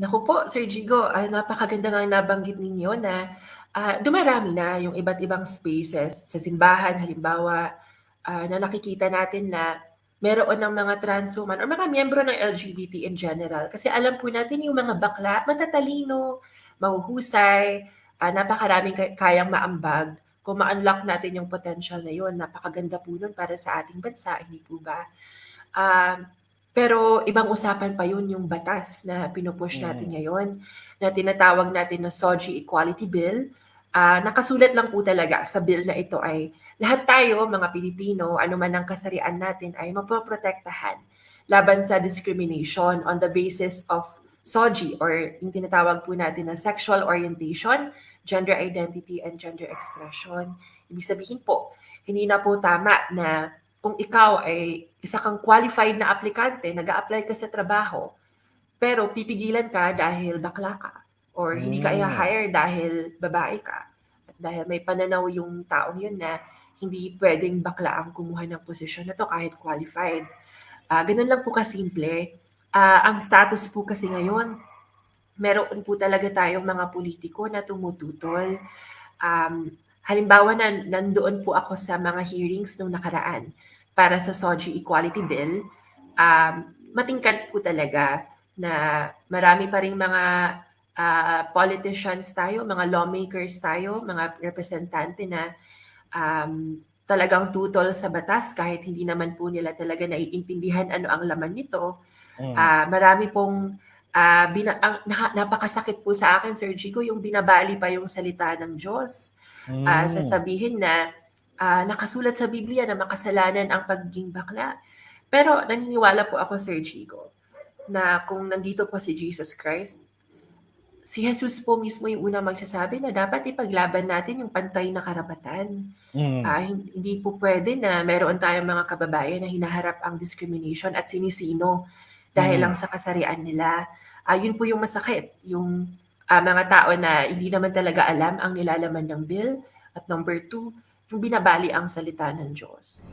Naku po, Sir Jigo, napakaganda ngang nabanggit ninyo na, dumarami na yung iba't ibang spaces sa simbahan halimbawa, na nakikita natin na meron ng mga trans woman or mga miyembro ng LGBT in general. Kasi alam po natin yung mga bakla matatalino, mahuhusay, napakaraming kayang maambag. Kung ma-unlock natin yung potential na yun, napakaganda po nun para sa ating bansa, hindi po ba? Um, pero ibang usapan pa yun yung batas na pinu-push natin Mm. ngayon, na tinatawag natin na SOGI Equality Bill. Nakasulat lang po talaga sa bill na ito ay lahat tayo, mga Pilipino, ano man ang kasarian natin, ay mapoprotektahan laban sa discrimination on the basis of SOGI or yung tinatawag po natin na sexual orientation, gender identity, and gender expression. Ibig sabihin po, hindi na po tama na kung ikaw ay isa kang qualified na aplikante, nag-a-apply ka sa trabaho, pero pipigilan ka dahil bakla ka or hindi ka Hmm. i-hire dahil babae ka. At dahil may pananaw yung taong yun na hindi pwedeng bakla ang kumuha ng posisyon na to kahit qualified. Ganun lang po kasimple. Ang status po kasi ngayon, meron po talaga tayong mga politiko na tumututol. Halimbawa na nandoon po ako sa mga hearings nung nakaraan para sa SOGI Equality Bill. Matingkad po talaga na marami pa ring mga politicians tayo, mga lawmakers tayo, mga representante na talagang tutol sa batas kahit hindi naman po nila talaga naiintindihan ano ang laman nito. Mm. Marami pong napakasakit po sa akin, Sir Chico, yung binabali pa yung salita ng Diyos. Hmm. Sasabihin na nakasulat sa Biblia na makasalanan ang pagiging bakla. Pero naniniwala po ako, Sir Chico, na kung nandito po si Jesus Christ, si Jesus po mismo yung unang magsasabi na dapat ipaglaban natin yung pantay na karapatan. Mm. Hindi po pwede na meron tayong mga kababayan na hinaharap ang discrimination at sinisino dahil lang Mm. sa kasarian nila. Yun po yung masakit, yung mga tao na hindi naman talaga alam ang nilalaman ng bill. At number two, yung binabali ang salita ng Diyos.